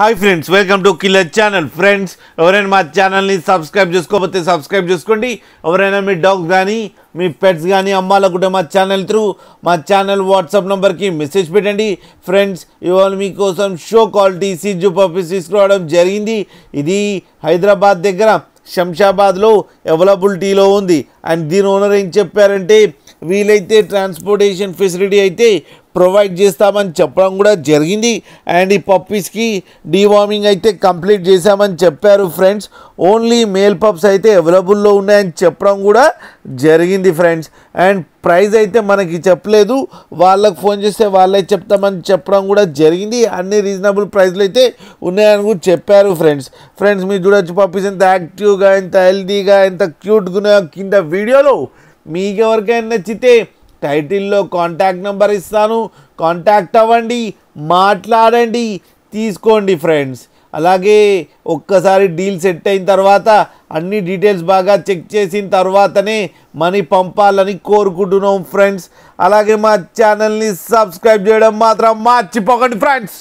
Hi friends, welcome to killer channel. Friends, ఎవరైనా మా ఛానల్ని సబ్స్క్రైబ్ చేసుకోకపోతే సబ్స్క్రైబ్ చేసుకోండి. ఎవరైనా మీ డాగ్స్ కానీ మీ పెట్స్ కానీ అమ్మాలనుకుంటే మా ఛానల్ త్రూ మా ఛానల్ వాట్సాప్ నెంబర్కి మెసేజ్ పెట్టండి. ఫ్రెండ్స్, ఇవాళ మీకోసం షో క్వాలిటీ సిజు పప్పీస్ తీసుకురావడం జరిగింది. ఇది హైదరాబాద్ దగ్గర శంషాబాద్లో అవైలబిలిటీలో ఉంది. అండ్ దీని ఓనర్ ఏం చెప్పారంటే, వీలైతే ట్రాన్స్పోర్టేషన్ ఫెసిలిటీ అయితే ప్రొవైడ్ చేస్తామని చెప్పడం కూడా జరిగింది. అండ్ ఈ పప్పీస్కి డీవార్మింగ్ అయితే కంప్లీట్ చేశామని చెప్పారు. ఫ్రెండ్స్, ఓన్లీ మేల్ పప్స్ అయితే అవైలబుల్లో ఉన్నాయని చెప్పడం కూడా జరిగింది. ఫ్రెండ్స్, అండ్ ప్రైస్ అయితే మనకి చెప్పలేదు, వాళ్ళకి ఫోన్ చేస్తే వాళ్ళే చెప్తామని చెప్పడం కూడా జరిగింది. అన్ని రీజనబుల్ ప్రైస్లు అయితే ఉన్నాయని కూడా చెప్పారు. ఫ్రెండ్స్ మీరు చూడొచ్చు పప్పీస్ ఎంత యాక్టివ్గా, ఎంత హెల్తీగా, ఎంత క్యూట్గా ఉన్నాయో. కింద వీడియోలో మీకు ఎవరికైనా నచ్చితే టైటిల్లో కాంటాక్ట్ నెంబర్ ఇస్తాను, కాంటాక్ట్ అవ్వండి, మాట్లాడండి, తీసుకోండి. ఫ్రెండ్స్, అలాగే ఒక్కసారి డీల్ సెట్ అయిన తర్వాత అన్ని డీటెయిల్స్ బాగా చెక్ చేసిన తర్వాతనే మనీ పంపాలని కోరుకుంటున్నాం. ఫ్రెండ్స్, అలాగే మా ఛానల్ని సబ్స్క్రైబ్ చేయడం మాత్రం మర్చిపోకండి. ఫ్రెండ్స్.